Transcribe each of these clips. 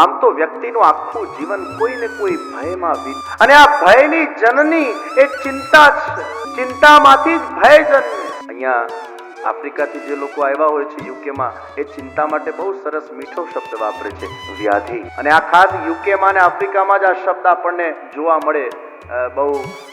આમ તો વ્યક્તિનું આખું જીવન કોઈ ને કોઈ ભયમાં વીત અને આ ભયની જનની એ ચિંતા છે. ચિંતામાંથી જ ભય જન્મે. અહીંયા આફ્રિકાથી જે લોકો આવ્યા હોય છે યુકેમાં, એ ચિંતા માટે બહુ સરસ મીઠો શબ્દ વાપરે છે, વ્યાધિ. અને આ ખાસ યુકેમાં અને આફ્રિકામાં જ આ શબ્દ આપણને જોવા મળે. બહુ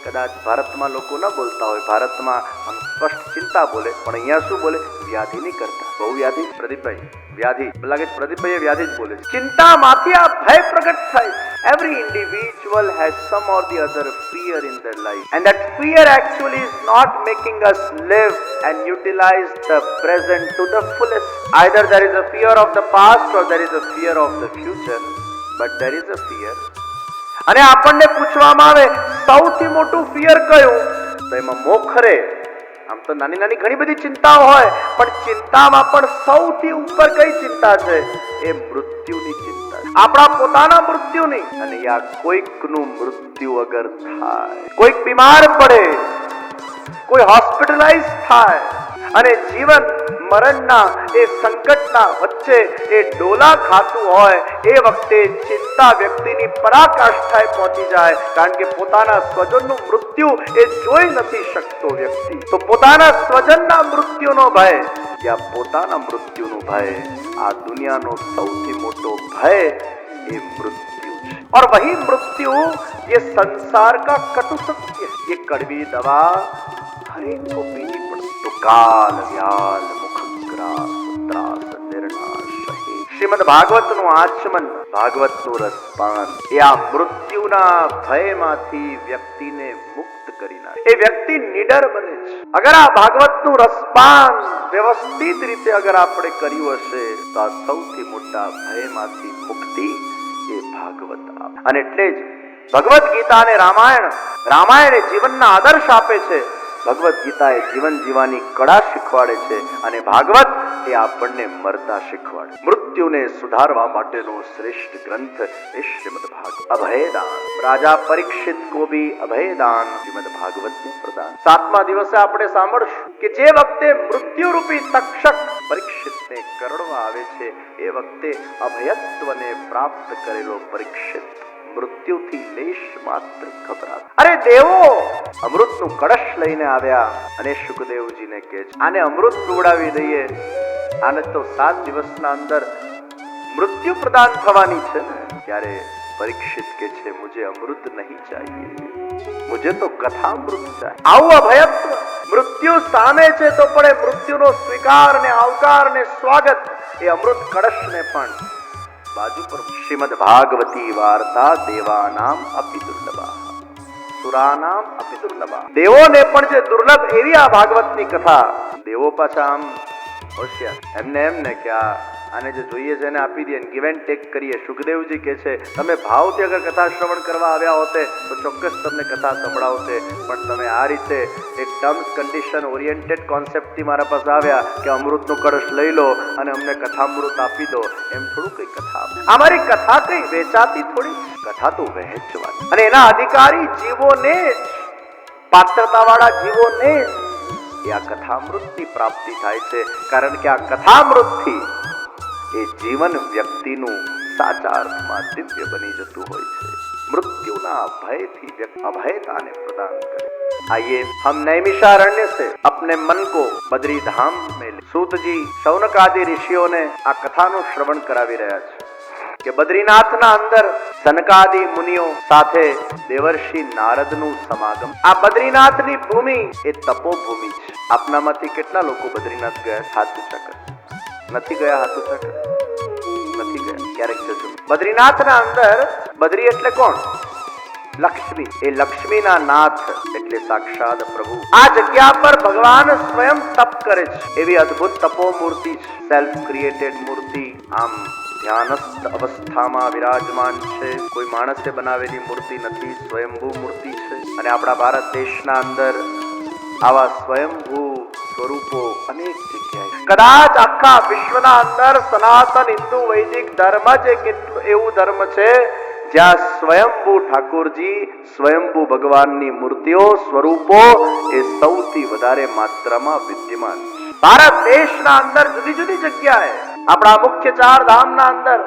કદાચ ભારતમાં લોકો ન બોલતા હોય, ભારતમાં આમ સ્પષ્ટ ચિંતા બોલે, પણ અહીંયા શું બોલે? વ્યાધિ નહીં કરતા. બહુ વ્યાધિ. પ્રદીપભાઈ વ્યાધિ લાગે છે, પ્રદીપભાઈ વ્યાધિ જ બોલે છે. ચિંતામાંથી આ ભય પ્રગટ થાય. Every individual has some or the other fear in their life, and that fear actually is not making us live and utilize the present to the fullest. Either there is a fear of the past or there is a fear of the future, but there is a fear. અને આપણને પૂછવામાં આવે સૌથી મોટું fear કયું, તો એમાં મોખરે આમ તો નાની નાની ઘણી બધી ચિંતાઓ હોય, પણ ચિંતામાં પણ સૌથી ઉપર કઈ ચિંતા છે? એ મૃત્યુની ચિંતા, આપણા પોતાના મૃત્યુની. અને યા કોઈકનું મૃત્યુ અગર થાય, કોઈક બીમાર પડે, કોઈ હોસ્પિટલાઇઝ થાય અને જીવન મરણના એ સંકટના વચ્ચે એ ડોલા ખાતું હોય, એ વખતે ચિંતા વ્યક્તિની પરાકાષ્ઠાએ પહોંચી જાય. કારણ કે પોતાના સ્વજનનું મૃત્યુ એ જોઈ નથી શકતો વ્યક્તિ, તો પોતાના સ્વજનના મૃત્યુનો ભય યા પોતાના મૃત્યુનો ભય, આ દુનિયાનો સૌથી મોટો ભય એ મૃત્યુ છે. और वही मृत्यु ये संसार का कटु सत्य, ये कड़वी दवा हर एक को पीनी पड़ती. तो काल व्याल मुखग्रास ત્રાસ નિર્નાશ રહે. શ્રીમદ ભાગવત નું આચમન, ભાગવત નું રસપાન એ આ મૃત્યુના ભયમાંથી વ્યક્તિને મુક્ત કરી નાખે. એ વ્યક્તિ નિડર બને છે. અગર આ ભાગવત નું રસપાન વ્યવસ્થિત રીતે અગર આપણે કર્યું હશે, તો આ સૌથી મોટા ભયમાંથી મુક્તિ એ ભાગવત આપે. અને એટલે જ ભગવદ્ ગીતા અને રામાયણ એ જીવનના આદર્શ આપે છે. ભગવદ્ ગીતા એ જીવન જીવવાની કળા શીખવાડે છે, અને ભાગવત એ આપણને મરતા શીખવાડે. મૃત્યુને સુધારવા માટેનો શ્રેષ્ઠ ગ્રંથ એ શ્રીમદ ભાગવત. અભયદાન, રાજા પરીક્ષિત કો ભી અભયદાન શ્રીમદ ભાગવત નું પ્રદાન. 7મા દિવસે આપણે સાંભળશું કે જે વખતે મૃત્યુરૂપી તક્ષક પરીક્ષિતને કરડવા આવે છે, એ વખતે અભયત્વને પ્રાપ્ત કરેલો પરીક્ષિત મૃત્યુથી લેશ માત્ર ગભરાતો. અરે દેવો અમૃતનું કળશ લઈને આવ્યા અને શુકદેવજીને કહે છે, આને અમૃત પીવડાવી દઈએ, આને તો 7 દિવસના અંદર મૃત્યુ પ્રદાન થવાની છે ને. ત્યારે પરીક્ષિત કે છે, મુજે અમૃત નહીં ચાહીએ, મુજે તો કથામૃત ચાહીએ. આવું અભયત્વ મૃત્યુ સામે છે તો પણ એ મૃત્યુનો સ્વીકાર ને આવકાર ને સ્વાગત એ અમૃત કળશને પણ બાજુ પર. શ્રીમદ ભાગવતી વાર્તા દેવાનામ અપી દુર્લભા, સુરાનામ અપી દુર્લભા. દેવોને પણ જે દુર્લભ એવી આ ભાગવતની કથા. દેવો પાછા આમ હોશિયાર, એમને કે આને જે જોઈએ છે એને આપી દે, ગિવ એન્ડ ટેક કરીએ. સુખદેવજી કહે છે, તમે ભાવથી અગર કથા શ્રવણ કરવા આવ્યા હોતે તો ચોક્કસ તમને કથા સંભળાવતે, પણ તમે આ રીતે એક ટર્મ્સ કન્ડિશન ઓરિએન્ટેડ કોન્સેપ્ટથી મારા પાસે આવ્યા કે અમૃતનું કળશ લઈ લો અને અમને કથામૃત આપી દો, એમ થોડું કઈ કથા. અમારી કથા કઈ વેચાતી થોડી, કથા તો વહેંચવાની. અને એના અધિકારી જીવોને જ, પાત્રતાવાળા જીવોને જ એ આ કથામૃતની પ્રાપ્તિ થાય છે. કારણ કે આ કથામૃતથી એ જીવન વ્યક્તિનું સાચા અર્થમાં દિવ્ય બની જતું હોય છે. મૃત્યુના ભયથી વ્યક્તિ અભયતાને પ્રદાન કરે. आइए हम नैमिषारण्य से अपने मन को बद्री धाम में ले. सूत जी शौनक आदि ऋषियों ने आ कथाનું શ્રવણ કરાવી રહ્યા છે કે બદ્રીનાથના અંદર સનકાદિ મુનિઓ સાથે દેવર્ષિ નારદનું સમાગમ. આ બદ્રીનાથની ભૂમિ એ તપોભૂમિ છે. આપનામાંથી કેટલા લોકો બદ્રીનાથ ગયા? હાથ ઊંચા કરો. નથી ગયા? હાથ ઊંચા કરો. નથી ગયા? ક્યારેક જજો. બદ્રીનાથના અંદર બદ્રી એટલે કોણ? લક્ષ્મી. એ લક્ષ્મીના નાથ એટલે સાક્ષાત પ્રભુ. આ જગ્યા પર ભગવાન સ્વયં તપ કરે છે. એવી અદ્ભુત તપો મૂર્તિ છે, સેલ્ફ ક્રિએટેડ મૂર્તિ. આમ ધ્યાનસ્થ અવસ્થામાં વિરાજમાન છે. કોઈ માણસે બનાવેલી મૂર્તિ નથી, સ્વયંભૂ મૂર્તિ છે. અને આપણા ભારત દેશના અંદર આવા સ્વયંભૂ સ્વરૂપો અનેક જગ્યાએ. કદાચ આખા વિશ્વના અંદર સનાતન હિન્દુ વૈદિક ધર્મ જ એક એવું ધર્મ છે જ્યાં સ્વયંભૂ ઠાકોરજી, સ્વયંભૂ ભગવાનની મૂર્તિઓ, સ્વરૂપો એ સૌથી વધારે માત્રામાં વિદ્યમાન. ભારત દેશના અંદર જુદી જુદી જગ્યાએ, આપણા મુખ્ય 4 ધામના અંદર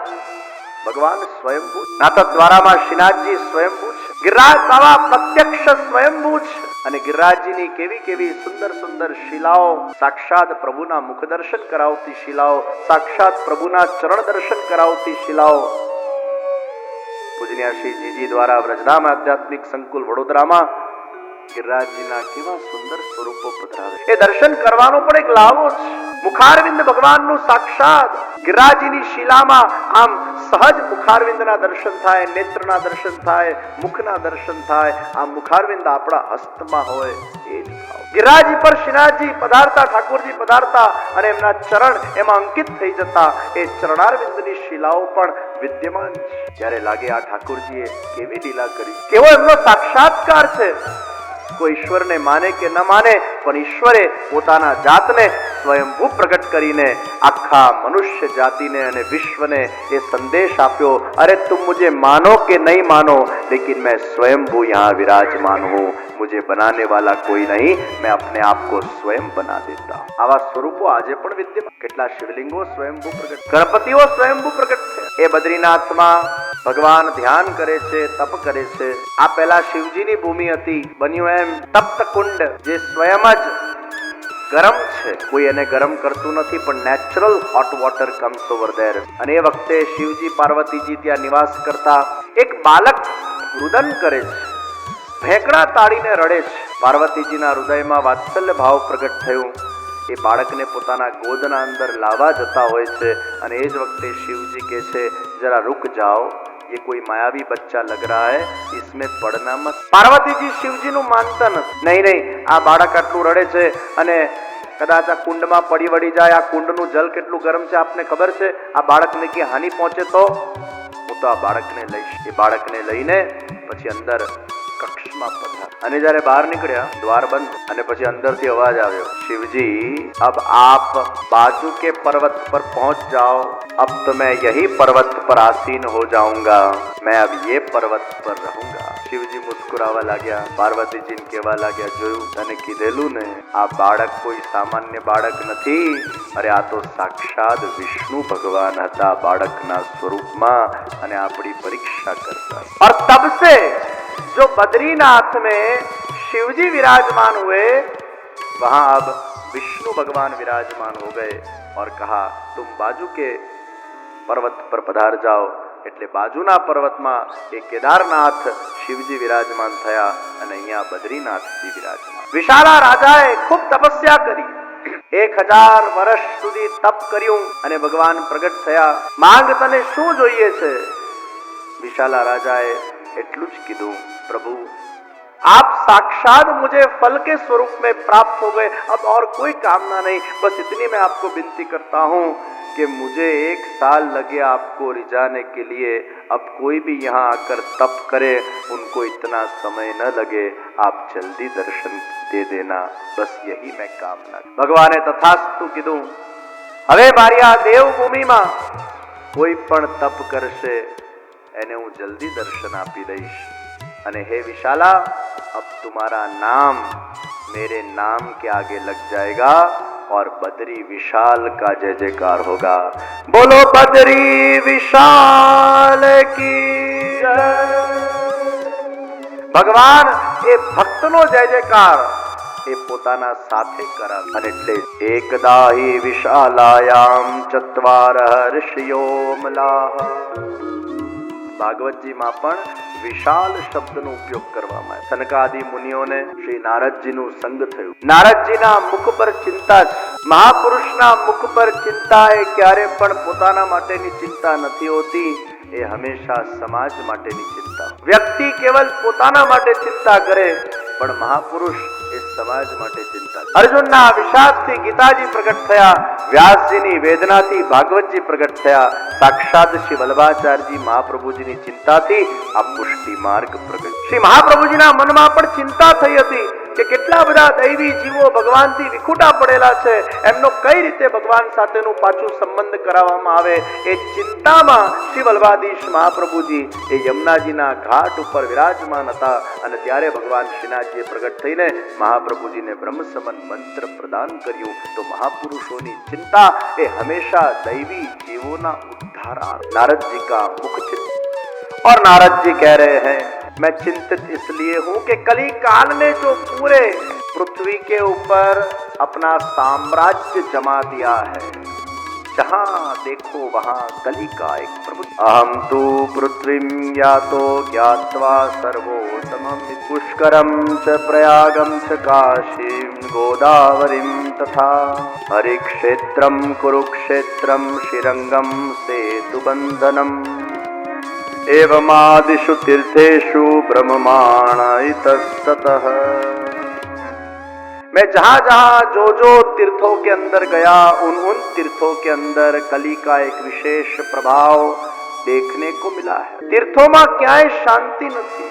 ભગવાન સ્વયંભૂ, નાથદ્વારામાં શ્રીનાથજી સ્વયંભૂ છે, ગિરિરાજ બાબા પ્રત્યક્ષ સ્વયંભૂ છે. અને ગિરિરાજજીની કેવી કેવી સુંદર સુંદર શિલાઓ, સાક્ષાત પ્રભુના મુખ દર્શન કરાવતી શિલાઓ, સાક્ષાત પ્રભુના ચરણ દર્શન કરાવતી શિલાઓ પૂજનીય શ્રી જીજી દ્વારા વ્રજધામ આધ્યાત્મિક સંકુલ વડોદરામાં ગિરિરાજજીના કેવા સુંદર સ્વરૂપો પધરાવે. એ દર્શન કરવાનો પણ એક લાવો છે. મુખારવિંદ ભગવાનનું સાક્ષાત ગિરિરાજજીની શિલામાં આમ સહજ મુખારવિંદના દર્શન થાય, નેત્રના દર્શન થાય, મુખના દર્શન થાય. આ મુખારવિંદ આપણા હસ્તમાં હોય એ જ ભાવ. ગિરિરાજજી પર શ્રીનાથજી પધારતા, ઠાકોરજી પધારતા અને એમના ચરણ એમાં અંકિત થઈ જતા. એ ચરણારવિંદની શિલાઓ પણ વિદ્યમાન છે. ત્યારે લાગે આ ઠાકોરજીએ કેવી લીલા કરી, કેવો એમનો સાક્ષાત્કાર છે. કોઈ ઈશ્વરને માને કે ન માને, પણ ઈશ્વરે પોતાના જાતને સ્વયંભૂ પ્રગટ કરીને આખા મનુષ્ય જાતિને અને વિશ્વને એ સંદેશ આપ્યો, અરે તુમ મુझे मानो કે नहीं मानो, लेकिन मैं स्वयंभू यहाँ विराजमान हूँ. मुझे बनाने वाला कोई नहीं, मैं अपने आप को स्वयं बना देता. આવા સ્વરૂપો આજે પણ વિદ્યમાન. કેટલા શિવલિંગો સ્વયંભૂ પ્રગટ, ગણપતિઓ સ્વયંભૂ પ્રગટ છે. એ બદ્રીનાથમાં ભગવાન ધ્યાન કરે છે, તપ કરે છે. આ પહેલા શિવજીની ભૂમિ હતી, બન્યું એમ તપ્ત કુંડ, જે સ્વયં જ ગરમ છે. કોઈ એને ગરમ કરતું નથી, પણ natural hot water comes over there. અને એ વખતે શિવજી પાર્વતીજી ત્યાં નિવાસ કરતા. એક બાલક રુદન કરે છે, ભેંકડા તાળીને રડે છે. પાર્વતીજીના હૃદયમાં વાત્સલ્ય ભાવ પ્રગટ થયું. એ બાળકને પોતાના ગોદના અંદર લાવવા જતા હોય છે. અને એ જ વખતે શિવજી કહે છે, જરા रुक जाओ, ये कोई मायावी बच्चा लग रहा है, इसमें पढ़ना मत. પાર્વતીજી શિવજીનું માનતા નથી. નહીં, આ બાળક આટલું રડે છે અને કદાચ આ કુંડમાં પડી વળી જાય. આ કુંડનું જલ કેટલું ગરમ છે આપને ખબર છે. આ બાળકને કે હાનિ પહોંચે તો હું તો આ બાળકને લઈશ. એ બાળકને લઈને પછી અંદર કક્ષમાં પધાર. અને જ્યારે બહાર નીકળ્યા, દ્વાર બંધ, અને પછી અંદરથી અવાજ આવ્યો, શિવજી अब आप बाजू के पर्वत पर पहुंच जाओ, अब तो मैं यही पर्वत पर आसीन हो जाऊंगा, मैं अब ये पर्वत पर रहूंगा. શિવજી મુસ્કુરાવા લાગ્યા. પાર્વતીજીને કહેવા લાગ્યા, જોયું તને કીધેલું ને, આ બાળક કોઈ સામાન્ય બાળક નથી. અરે આ તો સાક્ષાત વિષ્ણુ ભગવાન હતા બાળકના સ્વરૂપમાં, અને આપણી પરીક્ષા કરતા. और तब से जो बद्रीनाथ में शिवजी विराजमान हुए, वहां अब विष्णु भगवान विराजमान हो गए. और कहा तुम बाजू के पर्वत पर पधार जाओ. એટલે બાજુના પર્વતમાં એ કેદારનાથ શિવજી વિરાજમાન થયા અને અહીંયા બદ્રીનાથજી વિરાજમાન. વિશાલા રાજાએ ખૂબ તપસ્યા કરી, 1000 વર્ષ સુધી તપ કર્યું અને ભગવાન પ્રગટ થયા. માંગ તને શું જોઈએ છે? વિશાલા રાજાએ એટલું જ કીધું, प्रभु आप साक्षात मुझे फल के स्वरूप में प्राप्त हो गए, अब और कोई कामना नहीं. बस इतनी मैं आपको विनती करता हूँ कि मुझे 1 साल लगे आपको रिझाने के लिए. अब कोई भी यहाँ आकर तप करे, उनको इतना समय न लगे. आप जल्दी दर्शन दे देना, बस यही मैं कामना. भगवाने तथास्तु कीधुं. હવે મારી આ દેવભૂમિમાં કોઈ પણ તપ કરશે એને હું જલ્દી દર્શન આપી દઈશ. અને હે विशाला, अब तुम्हारा नाम मेरे नाम के आगे लग जाएगा और बद्री विशाल का जय जयकार होगा. बोलो बद्री विशाल की जय. भगवान એ ભક્તનો જય જયકાર એ પોતાના સાથે કરાવે. અને એટલે એકદા હિ વિશાલાયામ ચત્વાર ઋષિયો મલાહ. ભાગવતજીમાં પણ વિશાલ શબ્દનો ઉપયોગ કરવામાં આવ્યો. સનકાદિ મુનિઓને શ્રી નારદજીનું સંગ થયું. નારદજીના મુખ પર ચિંતા છે. મહાપુરુષના મુખ પર ચિંતા એ ક્યારે પણ પોતાના માટેની ચિંતા નથી હોતી, એ હંમેશા સમાજ માટેની ચિંતા. વ્યક્તિ કેવલ પોતાના માટે ચિંતા કરે, પણ મહાપુરુષ એ સમાજ માટે ચિંતા. અર્જુનના વિષાદથી ગીતાજી પ્રગટ થયા, વ્યાસજીની વેદનાથી ભાગવતજી પ્રગટ થયા, સાક્ષાત શ્રી વલ્લભાચાર્યજી મહાપ્રભુજીની ચિંતાથી આ પુષ્ટિ માર્ગ પ્રગટ. શ્રી મહાપ્રભુજીના મનમાં પણ ચિંતા થઈ હતી કે કેટલા બધા દૈવી જીવો ભગવાનથી વિખૂટા પડેલા છે, એમનો કઈ રીતે ભગવાન સાથેનું પાછું સંબંધ કરાવવામાં આવે. એ ચિંતામાં શ્રી વલ્લભાધીશ મહાપ્રભુજી એ યમુનાજીના ઘાટ ઉપર વિરાજમાન હતા. અને ત્યારે ભગવાન શ્રીનાથજીએ પ્રગટ થઈને મહાપ્રભુજીને બ્રહ્મસમન મંત્ર પ્રદાન કર્યું. તો મહાપુરુષોની ચિંતા એ હંમેશા દૈવી જીવોના ઉદ્ધાર धारा। नारद जी का मुख चिंतन। और नारद जी कह रहे हैं, मैं चिंतित इसलिए हूं कि कली काल ने जो पूरे पृथ्वी के ऊपर अपना साम्राज्य जमा दिया है, जहां देखो वहां कली का एक प्रभु। अहम तु पृथ्वीं यातो ज्ञात्वा सर्वोत्तमं पुष्करं च प्रयागं च काशीं गोदावरीं तथा हरिक्षेत्रं कुरुक्षेत्रं श्रीरंगं सेतुबन्धनम् एवमादिषु तीर्थेषु ब्रह्ममाण इतस्ततः। मैं जहां जहां जो तीर्थों के अंदर गया, उन तीर्थों के अंदर कली का एक विशेष प्रभाव देखने को मिला है। तीर्थों में क्या शांति नहीं,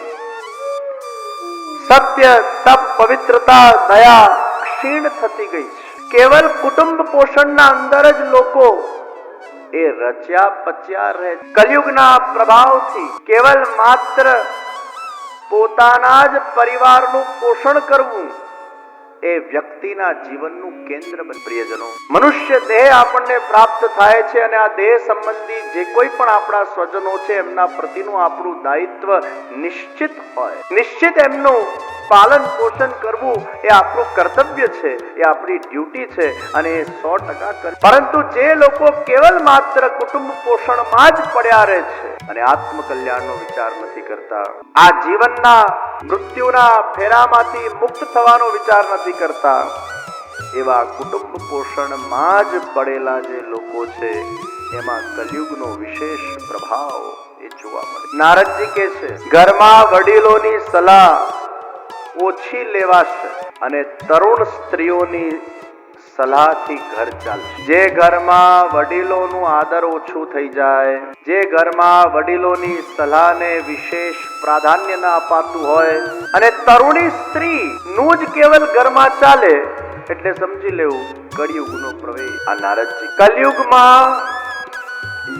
सत्य तप पवित्रता दया क्षीण थती गई। केवल कुटुंब पोषण ना अंदर ज लोको ए रच्या पच्या रहे। कलयुग ना प्रभाव थी केवल मात्र પોતાના જ પરિવારનું પોષણ કરવું એ વ્યક્તિના જીવનનું કેન્દ્ર બને। પ્રિયજનો, મનુષ્ય દેહ આપણને પ્રાપ્ત થાય છે અને આ દેહ સંબંધી જે કોઈ પણ આપણા સ્વજનો છે એમના પ્રતિનું આપણું દાયિત્વ નિશ્ચિત હોય, નિશ્ચિત એમનું પાલન પોષણ કરવું એ આપણું કર્તવ્ય છે, એ આપણી ડ્યુટી છે અને એ 100% કરે। પરંતુ જે લોકો કેવલ માત્ર કુટુંબ પોષણમાં જ પડ્યા રહે છે અને આત્મકલ્યાણનો વિચાર નથી કરતા, આ જીવનના મૃત્યુના ફેરામાંથી મુક્ત થવાનો વિચાર નથી કરતા, એવા કુટુંબ પોષણમાં જ પડેલા જે લોકો છે એમાં કલયુગનો વિશેષ પ્રભાવ એ જોવા મળે। નારદજી કહે છે, ઘરમાં વડીલોની સલાહ ઓછી લેવાશે અને તરુણ સ્ત્રીઓની સલાહથી ઘર ચાલશે। જે ઘરમાં વડીલોનું આદર ઓછું થઈ જાય, જે ઘરમાં વડીલોની સલાહને વિશેષ પ્રાધાન્ય ન અપાતું હોય અને તરુણી સ્ત્રીનું જ કેવલ ઘરમાં ચાલે, એટલે સમજી લેવું કળિયુગનો પ્રવેશ। આ નારદજી કલયુગમાં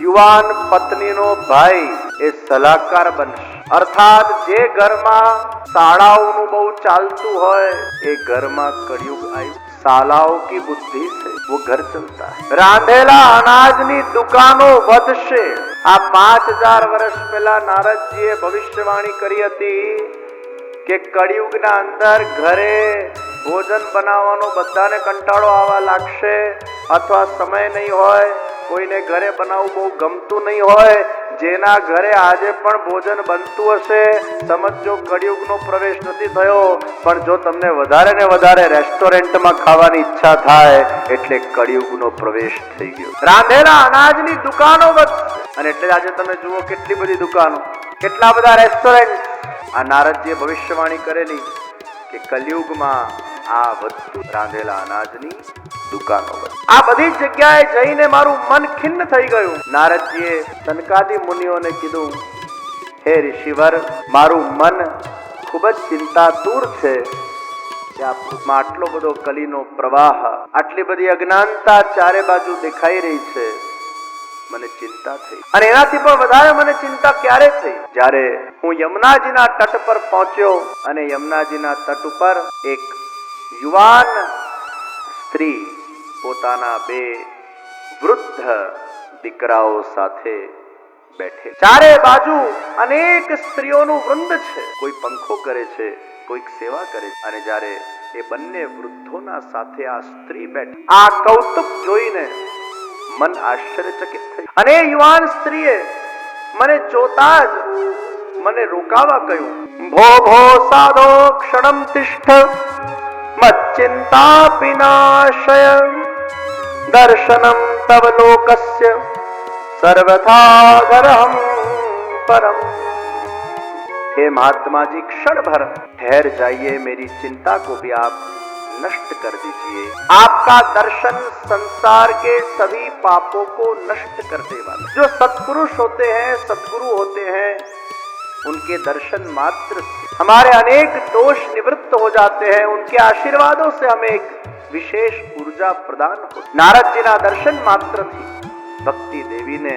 યુવાન પત્નીનો ભાઈ એ સલાહકાર બનશે, અર્થાત જે ઘરમાં શાળાઓનું બહુ ચાલતું હોય એ ઘરમાં કળિયુગ આવ્યું। શાલાओं की बुद्धि से वो घर चलता है। रांधेला अनाजनी दुकानो વધશે। આ 5000 વર્ષ પહેલા નારદજીએ ભવિષ્યવાણી કરી હતી કે કળિયુગના અંદર ઘરે ભોજન બનાવવાનો બધાને કંટાળો આવવા લાગશે, અથવા સમય નહીં હોય, કોઈને ઘરે બનાવવું બહુ ગમતું નહીં હોય। જેના ઘરે આજે પણ ભોજન બનતું હશે, સમજો કળિયુગનો પ્રવેશ નથી થયો। પણ જો તમને વધારે ને વધારે રેસ્ટોરન્ટમાં ખાવાની ઈચ્છા થાય એટલે કળિયુગનો પ્રવેશ થઈ ગયો। રાંધેલા અનાજની દુકાનો વધશે અને એટલે આજે તમે જુઓ કેટલી બધી દુકાનો, કેટલા બધા રેસ્ટોરન્ટ। આ નારદજીએ ભવિષ્યવાણી કરેલી કે કલયુગમાં આ વધુ રાંધેલા અનાજની દુકાનો વધશે। આ બધી જગ્યાએ જઈને મારું મન ખિન્ન થઈ ગયું। નારદજીએ સનકાદી મુનિઓને કીધું, હે ઋષિવર, મારું મન ખૂબ જ ચિંતાતુર છે કે આપમાં આટલો બધો કલીનો પ્રવાહ, આટલી બધી અજ્ઞાનતા ચારે બાજુ દેખાઈ રહી છે, મને ચિંતા થઈ। અને એનાથી પણ વધારે મને ચિંતા ક્યારે થઈ, જ્યારે હું યમુનાજીના તટ પર પહોંચ્યો અને યમુનાજીના તટ ઉપર એક યુવાન સ્ત્રી પોતાના 2 વૃદ્ધ દીકરાઓ સાથે બેઠે। ચારે બાજુ અનેક સ્ત્રીઓનું વૃંદ છે, કોઈ પંખો કરે છે, કોઈક સેવા કરે છે। અને જ્યારે એ બંને વૃદ્ધોના સાથે આ સ્ત્રી બેઠી, આ કૌતુક જોઈને મન આશ્ચર્યચકિત થઈ અને યુવાન સ્ત્રીએ મને જોતા જ મને રોકાવા કહ્યું। ભો ભો સાધો ક્ષણમ તિષ્ઠ મચ્ચિંતા વિનાશય દર્શનમ તવ લોકસ્ય सर्वथा गरहम परम। हे महात्मा जी, क्षण भर ठहर जाइए, मेरी चिंता को भी आप नष्ट कर दीजिए। आपका दर्शन संसार के सभी पापों को नष्ट करने वाला। जो सत्पुरुष होते हैं, सद्गुरु होते हैं, उनके दर्शन मात्र से हमारे अनेक दोष निवृत्त हो जाते हैं। उनके आशीर्वादों से हमें एक विशेष ऊर्जा प्रदान हो। नारद जी ना दर्शन मात्र थी ભક્તિ દેવીને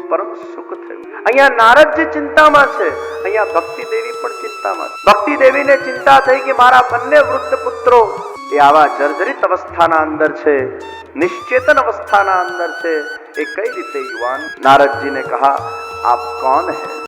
પરમ સુખ થયું। અહીંયા નારદજી ચિંતામાં છે, અહીંયા ભક્તિ દેવી પણ ચિંતામાં છે। ભક્તિ દેવીને ચિંતા થઈ કે મારા બંને વૃદ્ધ પુત્રો એ આવા જર્જરિત અવસ્થાના અંદર છે, નિશ્ચેતન અवस्थाના અંદર છે, એ કઈ રીતે યુવાન? नारद जी ने कहा आप कौन है?